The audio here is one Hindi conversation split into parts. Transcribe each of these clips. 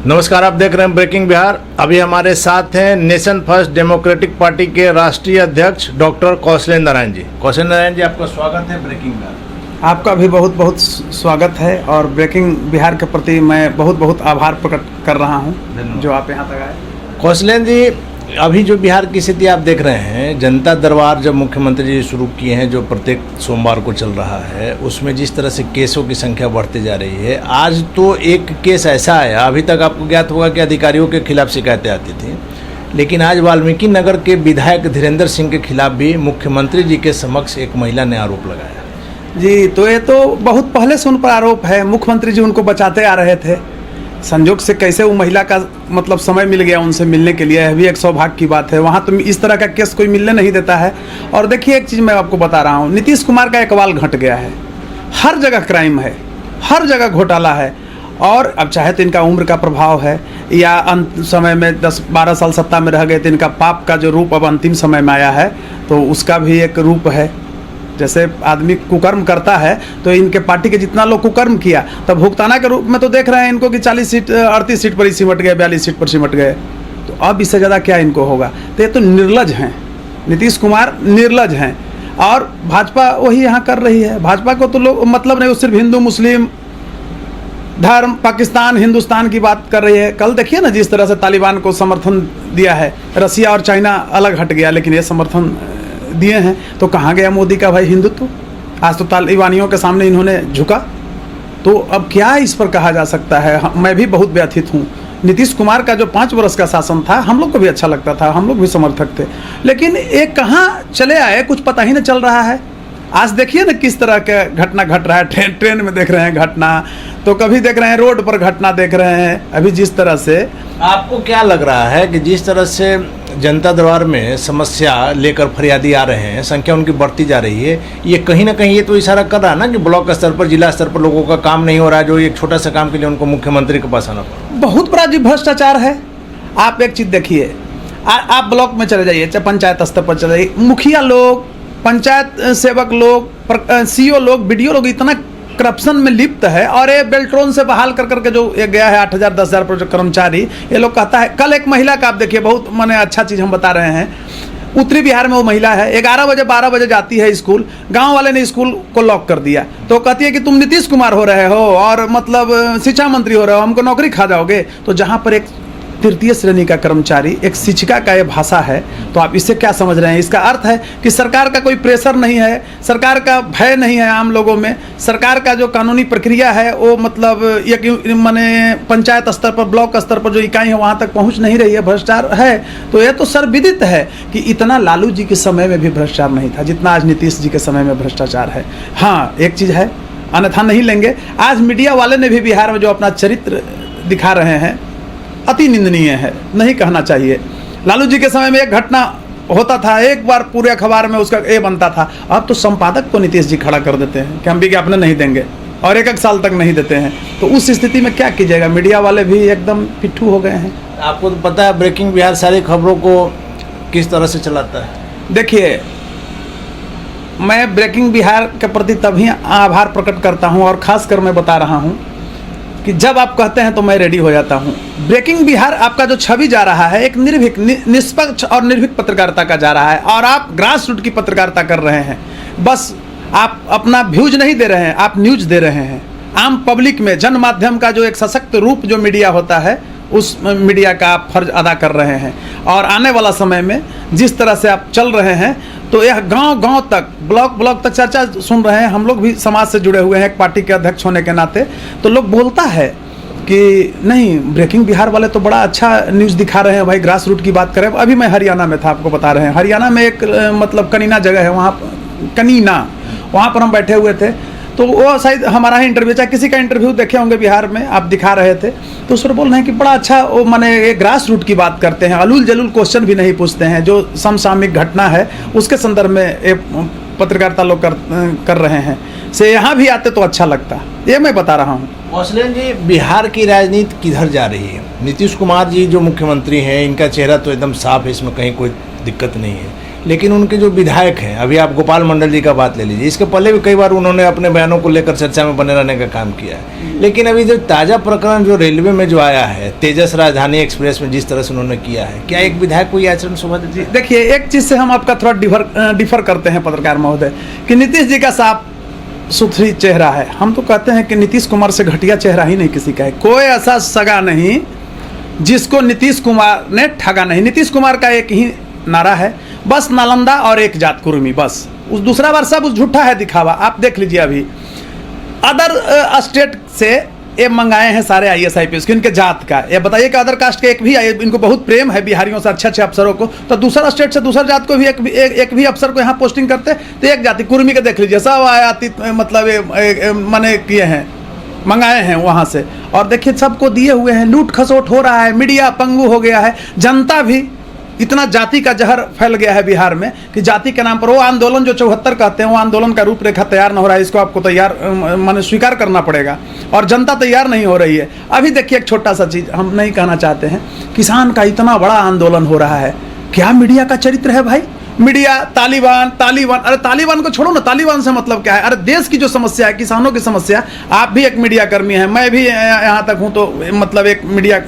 नमस्कार, आप देख रहे हैं ब्रेकिंग बिहार। अभी हमारे साथ हैं नेशन फर्स्ट डेमोक्रेटिक पार्टी के राष्ट्रीय अध्यक्ष डॉक्टर कौशलेंद्र नारायण जी। कौशलेंद्र नारायण जी, आपका स्वागत है ब्रेकिंग बिहार। आपका भी बहुत बहुत स्वागत है और ब्रेकिंग बिहार के प्रति मैं बहुत बहुत आभार प्रकट कर रहा हूं जो आप यहां तक आए। कौशलेंद्र जी, अभी जो बिहार की स्थिति आप देख रहे हैं, जनता दरबार जब मुख्यमंत्री जी शुरू किए हैं, जो प्रत्येक सोमवार को चल रहा है, उसमें जिस तरह से केसों की संख्या बढ़ती जा रही है, आज तो एक केस ऐसा आया, अभी तक आपको ज्ञात होगा कि अधिकारियों के खिलाफ शिकायतें आती थी, लेकिन आज वाल्मीकि नगर के विधायक धीरेन्द्र सिंह के खिलाफ भी मुख्यमंत्री जी के समक्ष एक महिला ने आरोप लगाया। जी, तो ये तो बहुत पहले से उन पर आरोप है। मुख्यमंत्री जी उनको बचाते आ रहे थे, संजोग से कैसे वो महिला का मतलब समय मिल गया उनसे मिलने के लिए, यह भी एक सौभाग्य की बात है। वहाँ तो इस तरह का केस कोई मिलने नहीं देता है। और देखिए, एक चीज़ मैं आपको बता रहा हूँ, नीतीश कुमार का इकबाल घट गया है। हर जगह क्राइम है, हर जगह घोटाला है। और अब चाहे तो इनका उम्र का प्रभाव है या अंत समय में 10-12 साल सत्ता में रह गए तो इनका पाप का जो रूप अब अंतिम समय में आया है, तो उसका भी एक रूप है। जैसे आदमी कुकर्म करता है तो इनके पार्टी के जितना लोग कुकर्म किया, तब भुगताना के रूप में तो देख रहे हैं इनको कि 40 सीट 38 सीट पर ही सिमट गए, 42 सीट पर सिमट गए। तो अब इससे ज़्यादा क्या इनको होगा? तो ये तो निर्लज हैं, नीतीश कुमार निर्लज हैं। और भाजपा वही यहाँ कर रही है। भाजपा को तो लोग मतलब नहीं, वो सिर्फ हिंदू मुस्लिम धर्म, पाकिस्तान हिंदुस्तान की बात कर रही है। कल देखिए ना जिस तरह से तालिबान को समर्थन दिया है, रसिया और चाइना अलग हट गया, लेकिन ये समर्थन दिए हैं। तो कहाँ गया मोदी का भाई हिंदुत्व? आज तो तालिबानियों के सामने इन्होंने झुका। तो अब क्या इस पर कहा जा सकता है? मैं भी बहुत व्यथित हूँ। नीतीश कुमार का जो 5 वर्ष का शासन था, हम लोग को भी अच्छा लगता था, हम लोग भी समर्थक थे, लेकिन ये कहाँ चले आए कुछ पता ही नहीं चल रहा है। आज देखिए ना किस तरह का घटना घट रहा है। ट्रेन में देख रहे हैं घटना, तो कभी देख रहे हैं रोड पर घटना देख रहे हैं। अभी जिस तरह से आपको क्या लग रहा है कि जिस तरह से जनता दरबार में समस्या लेकर फरियादी आ रहे हैं, संख्या उनकी बढ़ती जा रही है, ये कहीं ना कहीं ये तो इशारा कर रहा है ना कि ब्लॉक स्तर पर, जिला स्तर पर लोगों का काम नहीं हो रहा है, जो एक छोटा सा काम के लिए उनको मुख्यमंत्री के पास आना पड़ा। बहुत बड़ा जी भ्रष्टाचार है। आप एक चीज़ देखिए, आप ब्लॉक में चले जाइए, चाहे पंचायत स्तर पर चले जाइए, मुखिया लोग, पंचायत सेवक लोग, सीओ लोग, बीडीओ लोग इतना करप्शन में लिप्त है। और ये बेल्ट्रॉन से बहाल कर करके जो ये गया है 8,000 10,000 पर जो कर्मचारी, ये लोग कहता है। कल एक महिला का आप देखिए, बहुत माने अच्छा चीज़ हम बता रहे हैं। उत्तरी बिहार में वो महिला है, 11 बजे 12 बजे जाती है स्कूल, गांव वाले ने स्कूल को लॉक कर दिया। तो कहती है कि तुम नीतीश कुमार हो रहे हो और मतलब शिक्षा मंत्री हो रहे हो, हमको नौकरी खा जाओगे। तो जहाँ पर एक तृतीय श्रेणी का कर्मचारी, एक शिक्षिका का ये भाषा है, तो आप इससे क्या समझ रहे हैं? इसका अर्थ है कि सरकार का कोई प्रेशर नहीं है, सरकार का भय नहीं है आम लोगों में। सरकार का जो कानूनी प्रक्रिया है वो मतलब ये माने पंचायत स्तर पर, ब्लॉक स्तर पर जो इकाई है वहाँ तक पहुँच नहीं रही है, भ्रष्टाचार है। तो ये तो सर्वविदित है कि इतना लालू जी के समय में भी भ्रष्टाचार नहीं था जितना आज नीतीश जी के समय में भ्रष्टाचार है। हाँ, एक चीज़ है, अन्यथा नहीं लेंगे। आज मीडिया वाले ने भी बिहार में जो अपना चरित्र दिखा रहे हैं, अति निंदनीय है, नहीं कहना चाहिए। लालू जी के समय में एक घटना होता था, एक बार पूरे अखबार में उसका ए बनता था। अब तो संपादक को नीतीश जी खड़ा कर देते हैं कि हम विज्ञापन नहीं देंगे, और 1-1 साल तक नहीं देते हैं। तो उस स्थिति में क्या कीजिएगा? मीडिया वाले भी एकदम पिट्ठू हो गए हैं। आपको तो पता है ब्रेकिंग बिहार सारी खबरों को किस तरह से चलाता है। देखिए, मैं ब्रेकिंग बिहार के प्रति तभी आभार प्रकट करता हूँ, और खासकर मैं बता रहा हूँ कि जब आप कहते हैं तो मैं रेडी हो जाता हूं। ब्रेकिंग बिहार आपका जो छवि जा रहा है, एक निर्भीक, निष्पक्ष और निर्भीक पत्रकारिता का जा रहा है, और आप ग्रास रूट की पत्रकारिता कर रहे हैं। बस आप अपना व्यूज नहीं दे रहे हैं, आप न्यूज दे रहे हैं। आम पब्लिक में जन माध्यम का जो एक सशक्त रूप जो मीडिया होता है, उस मीडिया का आप फर्ज अदा कर रहे हैं। और आने वाला समय में जिस तरह से आप चल रहे हैं, तो यह गांव-गांव तक, ब्लॉक तक चर्चा सुन रहे हैं। हम लोग भी समाज से जुड़े हुए हैं, एक पार्टी के अध्यक्ष होने के नाते, तो लोग बोलता है कि नहीं, ब्रेकिंग बिहार वाले तो बड़ा अच्छा न्यूज़ दिखा रहे हैं भाई। ग्रास रूट की बात करें, अभी मैं हरियाणा में था, आपको बता रहे हैं, हरियाणा में एक मतलब कनीना जगह है, वहाँ कनीना, वहाँ पर हम बैठे हुए थे। तो वो शायद हमारा ही इंटरव्यू, चाहे किसी का इंटरव्यू देखे होंगे बिहार में, आप दिखा रहे थे, तो उस पर बोल रहे हैं कि बड़ा अच्छा वो माने ये ग्रास रूट की बात करते हैं, अलूल जलूल क्वेश्चन भी नहीं पूछते हैं, जो समसामयिक घटना है उसके संदर्भ में ये पत्रकारिता लोग कर रहे हैं। से यहाँ भी आते तो अच्छा लगता, ये मैं बता रहा हूँ। कौशलेंद्र जी, बिहार की राजनीति किधर जा रही है? नीतीश कुमार जी जो मुख्यमंत्री हैं, इनका चेहरा तो एकदम साफ है, इसमें कहीं कोई दिक्कत नहीं है, लेकिन उनके जो विधायक हैं, अभी आप गोपाल मंडल जी का बात ले लीजिए, इसके पहले भी कई बार उन्होंने अपने बयानों को लेकर चर्चा में बने रहने का काम किया है। लेकिन अभी जो ताज़ा प्रकरण जो रेलवे में जो आया है, तेजस राजधानी एक्सप्रेस में जिस तरह से उन्होंने किया है, क्या एक विधायक को ये आचरण शोभा देती है? देखिए, एक चीज़ से हम आपका थोड़ा डिफर करते हैं पत्रकार महोदय, कि नीतीश जी का साफ सुथरी चेहरा है। हम तो कहते हैं कि नीतीश कुमार से घटिया चेहरा ही नहीं किसी का है। कोई ऐसा सगा नहीं जिसको नीतीश कुमार ने ठगा नहीं। नीतीश कुमार का एक ही नारा है, बस नालंदा और एक जात कुर्मी, बस। उस दूसरा बार सब उस झूठा है, दिखावा। आप देख लीजिए, अभी अदर स्टेट से ये मंगाए हैं सारे IAS IPS के, इनके जात का। ये बताइए कि अदर कास्ट के एक भी, इनको बहुत प्रेम है बिहारियों से, अच्छे अच्छे अफसरों को, तो दूसरा स्टेट से दूसरा जात को भी एक भी अफसर को यहाँ पोस्टिंग करते तो एक जाति कुर्मी के देख लीजिए, सब आयातित मतलब मने किए हैं, मंगाए हैं वहाँ से। और देखिए सबको दिए हुए हैं, लूट खसोट हो रहा है, मीडिया पंगु हो गया है, जनता भी इतना जाति का जहर फैल गया है बिहार में कि जाति के नाम पर वो आंदोलन जो 74 कहते हैं, वो आंदोलन का रूपरेखा तैयार न हो रहा है। इसको आपको तैयार माने स्वीकार करना पड़ेगा, और जनता तैयार नहीं हो रही है। अभी देखिए एक छोटा सा चीज़ हम नहीं कहना चाहते हैं, किसान का इतना बड़ा आंदोलन हो रहा है, क्या मीडिया का चरित्र है भाई? मीडिया तालिबान तालिबान, अरे तालिबान को छोड़ो ना, तालिबान से मतलब क्या है? अरे देश की जो समस्या है, किसानों की समस्या, आप भी एक मीडिया कर्मी हैं, मैं भी यहाँ तक हूँ, तो मतलब एक मीडिया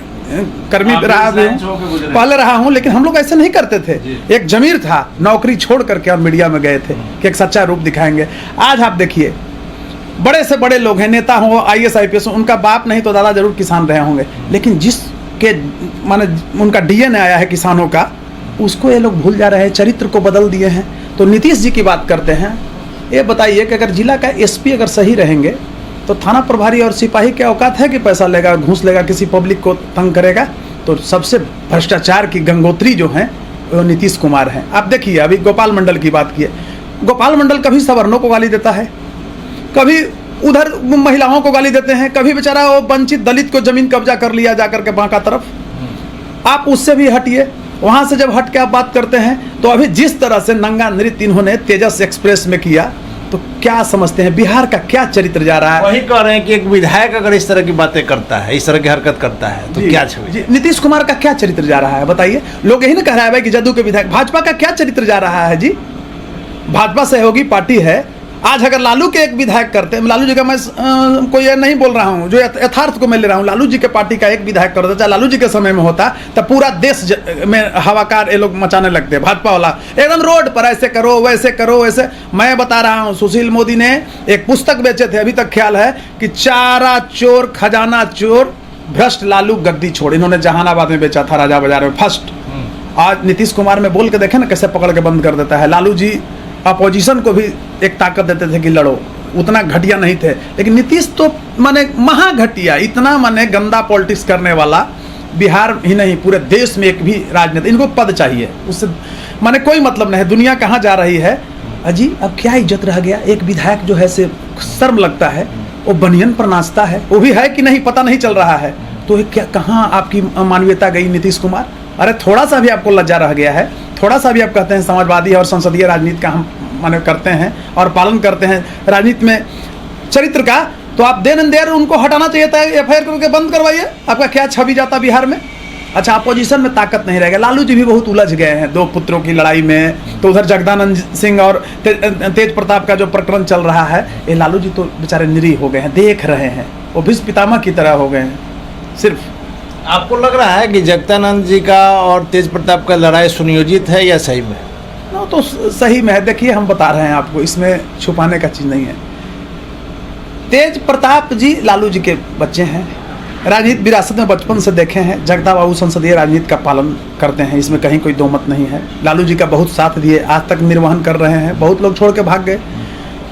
कर्मी रहा भी हूँ, पहले रहा हूँ, लेकिन हम लोग ऐसे नहीं करते थे। एक जमीर था, नौकरी छोड़ करके और मीडिया में गए थे कि एक सच्चा रूप दिखाएंगे। आज आप देखिए, बड़े से बड़े लोग हैं, नेता हो, IAS IPS, उनका बाप नहीं तो दादा जरूर किसान रहे होंगे, लेकिन जिसके माने उनका DNA आया है किसानों का, उसको ये लोग भूल जा रहे हैं, चरित्र को बदल दिए हैं। तो नीतीश जी की बात करते हैं, ये बताइए कि अगर जिला का SP अगर सही रहेंगे तो थाना प्रभारी और सिपाही के औकात है कि पैसा लेगा, घूस लेगा, किसी पब्लिक को तंग करेगा? तो सबसे भ्रष्टाचार की गंगोत्री जो है वो नीतीश कुमार हैं। आप देखिए, अभी गोपाल मंडल की बात किए, गोपाल मंडल कभी सवर्णों को गाली देता है, कभी उधर महिलाओं को गाली देते हैं, कभी बेचारा वो वंचित दलित को जमीन कब्जा कर लिया जाकर के बांका तरफ। आप उससे भी हटिए, वहां से जब हट के आप बात करते हैं, तो अभी जिस तरह से नंगा नृत्य इन्होंने तेजस एक्सप्रेस में किया, तो क्या समझते हैं बिहार का क्या चरित्र जा रहा है? वही कह रहे हैं कि एक विधायक अगर इस तरह की बातें करता है, इस तरह की हरकत करता है, तो क्या छवि? नीतीश कुमार का क्या चरित्र जा रहा है बताइए? लोग यही ना कह रहा है भाई कि जदयू के विधायक। भाजपा का क्या चरित्र जा रहा है जी? भाजपा सहयोगी पार्टी है। आज अगर लालू के एक विधायक करते, लालू जी का मैं कोई ये नहीं बोल रहा हूँ, जो यथार्थ को मैं ले रहा हूँ, लालू जी के पार्टी का एक विधायक करता, चाहे लालू जी के समय में होता, तो पूरा देश में हाहाकार ये लोग मचाने लगते, भाजपा वाला एकदम रोड पर ऐसे करो वैसे करो वैसे। मैं बता रहा हूँ, सुशील मोदी ने एक पुस्तक बेचे थे, अभी तक ख्याल है कि चारा चोर खजाना चोर भ्रष्ट लालू गद्दी छोड़, इन्होंने जहानाबाद में बेचा था, राजा बाजार में फर्स्ट। आज नीतीश कुमार में बोल के देखे ना कैसे पकड़ के बंद कर देता है। लालू जी अपोजिशन को भी एक ताकत देते थे कि लड़ो, उतना घटिया नहीं थे, लेकिन नीतीश तो माने महाघटिया, इतना माने गंदा पॉलिटिक्स करने वाला बिहार ही नहीं पूरे देश में एक भी राजनेता, इनको पद चाहिए, उससे माने कोई मतलब नहीं है। दुनिया कहाँ जा रही है अजी? अब क्या इज्जत रह गया? एक विधायक जो है से शर्म लगता है, वो बनियन पर नाचता है, वो भी है कि नहीं पता नहीं चल रहा है। तो क्या कहाँ आपकी मानवीयता गई नीतीश कुमार? अरे थोड़ा सा भी आपको लज्जा रह गया है? थोड़ा सा भी आप कहते हैं समाजवादी और संसदीय राजनीति का हम माने करते हैं और पालन करते हैं राजनीति में चरित्र का, तो आप देन एंड देयर उनको हटाना चाहिए था, FIR करके बंद करवाइए। आपका क्या छवि जाता बिहार में? अच्छा, अपोजिशन में ताकत नहीं रहेगा। लालू जी भी बहुत उलझ गए हैं 2 पुत्रों की लड़ाई में, तो उधर जगदानंद सिंह और तेज प्रताप का जो प्रकरण चल रहा है, ये लालू जी तो बेचारे निरीह हो गए हैं, देख रहे हैं, वो भीष्म पितामह की तरह हो गए हैं। सिर्फ आपको लग रहा है कि जगदानंद जी का और तेज प्रताप का लड़ाई सुनियोजित है या सही में? ना तो सही में है। देखिए हम बता रहे हैं आपको, इसमें छुपाने का चीज़ नहीं है। तेज प्रताप जी लालू जी के बच्चे हैं, राजनीति विरासत में बचपन से देखे हैं, जगदा बाबू संसदीय राजनीति का पालन करते हैं, इसमें कहीं कोई दो मत नहीं है। लालू जी का बहुत साथ दिए, आज तक निर्वहन कर रहे हैं, बहुत लोग छोड़ के भाग गए।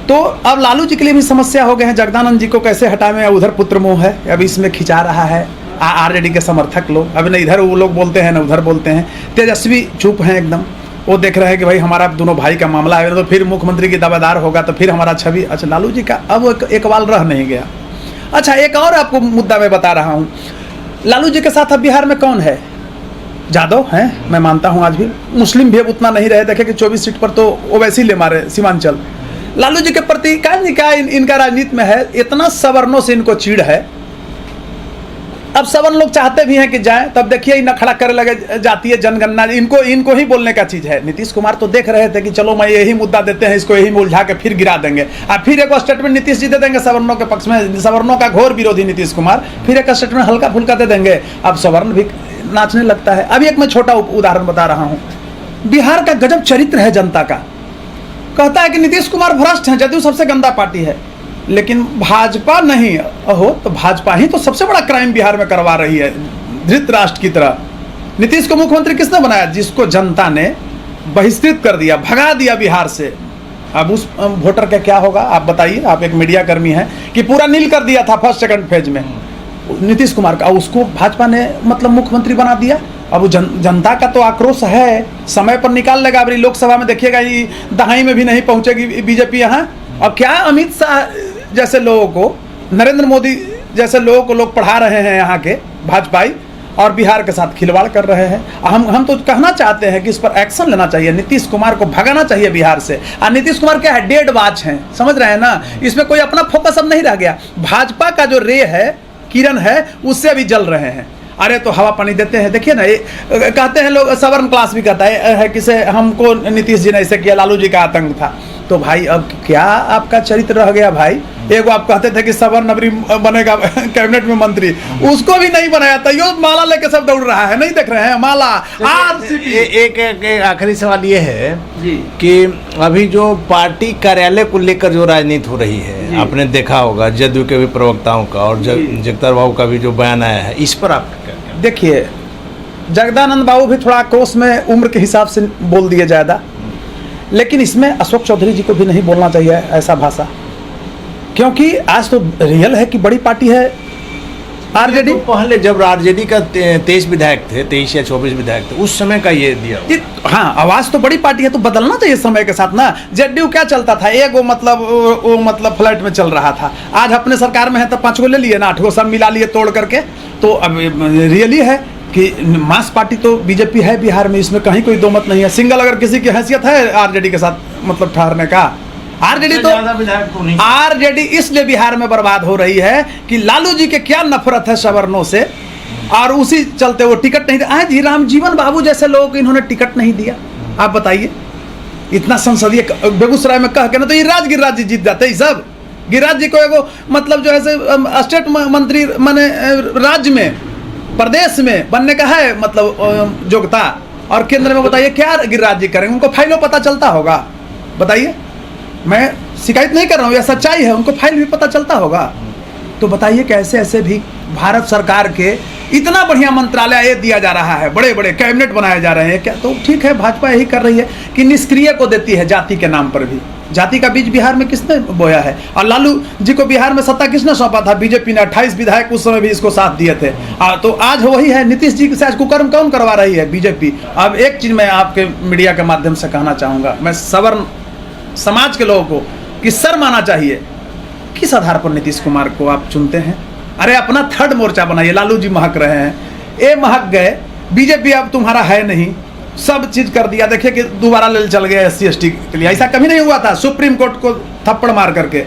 तो अब लालू जी के लिए भी समस्या हो गए हैं, जगदानंद जी को कैसे हटाएं? उधर पुत्र मोह है, अब इसमें खिंचा रहा है RJD के समर्थक लोग, अब न इधर वो लोग बोलते हैं न उधर बोलते हैं। तेजस्वी चुप हैं एकदम, वो देख रहे हैं कि भाई हमारा दोनों भाई का मामला है, तो फिर मुख्यमंत्री की दावेदार होगा तो फिर हमारा छवि। अच्छा, लालू जी का अब एक बाल रह नहीं गया। अच्छा, एक और आपको मुद्दा मैं बता रहा हूँ, लालू जी के साथ अब बिहार में कौन है? यादव हैं, मैं मानता हूँ आज भी। मुस्लिम भी अब उतना नहीं रहे, देखे कि 24 सीट पर तो ओवैसी ले मारे सीमांचल। लालू जी के प्रति क्या इनका राजनीति में है, इतना सवर्णों से इनको चीड़ है अब सवर्ण लोग चाहते भी हैं कि जाएं, तब देखिए इन खड़ा करे लगे जाती है जनगणना, इनको ही बोलने का चीज है। नीतीश कुमार तो देख रहे थे कि चलो मैं यही मुद्दा देते हैं, इसको यही में उलझा के फिर गिरा देंगे। अब फिर एक स्टेटमेंट नीतीश जी दे देंगे सवर्णों के पक्ष में, सवर्णों का घोर विरोधी नीतीश कुमार फिर एक स्टेटमेंट हल्का फुल्का दे देंगे, अब सवर्ण भी नाचने लगता है। अभी एक मैं छोटा उदाहरण बता रहा हूँ, बिहार का गजब चरित्र है जनता का। कहता है कि नीतीश कुमार भ्रष्ट हैं, जदयू सबसे गंदा पार्टी है, लेकिन भाजपा नहीं। ओहो, तो भाजपा ही तो सबसे बड़ा क्राइम बिहार में करवा रही है, धृतराष्ट्र की तरह। नीतीश को मुख्यमंत्री किसने बनाया? जिसको जनता ने बहिष्कृत कर दिया, भगा दिया बिहार से। अब उस वोटर का क्या होगा आप बताइए, आप एक मीडिया कर्मी हैं, कि पूरा नील कर दिया था फर्स्ट सेकंड फेज में नीतीश कुमार का, उसको भाजपा ने मतलब मुख्यमंत्री बना दिया। अब जनता का तो आक्रोश है, समय पर निकाल लेगा। अभी लोकसभा में देखिएगा, ये दहाई में भी नहीं पहुंचेगी बीजेपी यहाँ। और क्या अमित शाह जैसे लोगों को, नरेंद्र मोदी जैसे लोगों को लोग पढ़ा रहे हैं यहाँ के भाजपाई, और बिहार के साथ खिलवाड़ कर रहे हैं। हम तो कहना चाहते हैं कि इस पर एक्शन लेना चाहिए, नीतीश कुमार को भगाना चाहिए बिहार से। और नीतीश कुमार क्या है, डेड वॉच हैं, समझ रहे हैं ना, इसमें कोई अपना फोकस अब नहीं रह गया। भाजपा का जो रे है, किरण है, उससे अभी जल रहे हैं। अरे तो हवा पानी देते हैं, देखिए ना, कहते हैं लोग, सवर्ण क्लास भी कहता है किसे, हमको नीतीश जी ने ऐसे किया, लालू जी का आतंक था। तो भाई अब क्या आपका चरित्र रह गया भाई? एक आप कहते थे कि सवर्ण नबरी बनेगा कैबिनेट में मंत्री, उसको भी नहीं बनाया था, यो माला लेके सब दौड़ रहा है, नहीं देख रहे हैं माला। एक आखिरी सवाल ये है कि अभी जो पार्टी कार्यालय को लेकर जो राजनीति हो रही है, आपने देखा होगा जदयू के भी प्रवक्ताओं का और जगदानंद बाबू का भी जो बयान आया है, इस पर आप देखिए, जगदानंद बाबू भी थोड़ा आक्रोश में उम्र के हिसाब से बोल दिए ज्यादा, लेकिन इसमें अशोक चौधरी जी को भी नहीं बोलना चाहिए ऐसा भाषा, क्योंकि आज तो रियल है कि बड़ी पार्टी है आरजेडी। तो पहले जब आरजेडी का 23 विधायक थे, 23 या 24 विधायक थे, उस समय का ये दिया। हाँ, आवाज तो बड़ी पार्टी है, तो बदलना चाहिए समय के साथ ना। जेडीयू क्या चलता था, एक वो मतलब फ्लैट में चल रहा था, आज अपने सरकार में है तो 5 को ले लिए ना, 8 को सब मिला लिए तोड़ करके। तो अब रियली है कि मास पार्टी तो बीजेपी है बिहार में, इसमें कहीं कोई दो मत नहीं है। सिंगल अगर किसी की हैसियत है आरजेडी के साथ मतलब ठहरने का, आरजेडी इसलिए बिहार में बर्बाद हो रही है कि लालू जी के क्या नफरत है सवर्णों से, और उसी चलते वो टिकट नहीं दिया। जी रामजीवन बाबू जैसे लोगों को इन्होंने टिकट नहीं दिया, आप बताइए। इतना संसदीय बेगूसराय में कह के ना, तो ये गिरिराज जी जीत जाते ही सब। गिरिराज जी को एगो मतलब जो है स्टेट मंत्री माने राज्य में, प्रदेश में बनने का है मतलब योग्यता, और केंद्र में बताइए क्या गिरिराज जी करेंगे? उनको फाइलों पता चलता होगा, बताइए। मैं शिकायत नहीं कर रहा हूँ, यह सच्चाई है, उनको फाइल भी पता चलता होगा। तो बताइए कैसे ऐसे भी भारत सरकार के इतना बढ़िया मंत्रालय ये दिया जा रहा है, बड़े बड़े कैबिनेट बनाए जा रहे हैं क्या? तो ठीक है, भाजपा यही कर रही है कि निष्क्रिय को देती है जाति के नाम पर भी। जाति का बीज बिहार में किसने बोया है? और लालू जी को बिहार में सत्ता किसने सौंपा था? बीजेपी ने। 28 विधायक उस समय भी इसको साथ दिए थे। तो आज वही है, नीतीश जी से आज कुकर्म कौन करवा रही है? बीजेपी। अब एक चीज मैं आपके मीडिया के माध्यम से कहना चाहूंगा, मैं सवर्ण समाज के लोगों को कि शर्म आना चाहिए। किस आधार पर नीतीश कुमार को आप चुनते हैं? अरे अपना थर्ड मोर्चा बनाइए। लालू जी महक रहे हैं, ये महक गए, बीजेपी अब तुम्हारा है नहीं, सब चीज कर दिया। देखिए कि दोबारा ले चल गए SC ST के लिए, ऐसा कभी नहीं हुआ था, सुप्रीम कोर्ट को थप्पड़ मार करके।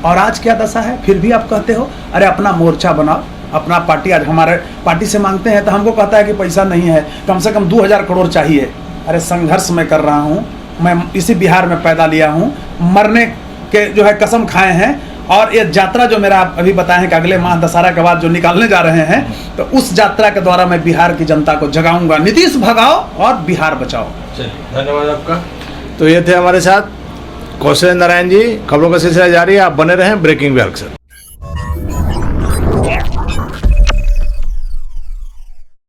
और आज क्या दशा है? फिर भी आप कहते हो अरे अपना मोर्चा बनाओ, अपना पार्टी। आज हमारे पार्टी से मांगते हैं तो हमको कहता है कि पैसा नहीं है, कम से कम 2000 करोड़ चाहिए। अरे संघर्ष मैं कर रहा हूँ, मैं इसी बिहार में पैदा लिया हूँ, मरने के जो है कसम खाए हैं। और ये यात्रा जो मेरा आप अभी बताए हैं कि अगले माह दशहरा के बाद जो निकालने जा रहे हैं, तो उस यात्रा के द्वारा मैं बिहार की जनता को जगाऊंगा, नीतीश भगाओ और बिहार बचाओ। चलिए, धन्यवाद आपका। तो ये थे हमारे साथ कौशल नारायण जी। खबरों का सिलसिला जारी है, आप बने रहें ब्रेकिंग बिहार के साथ।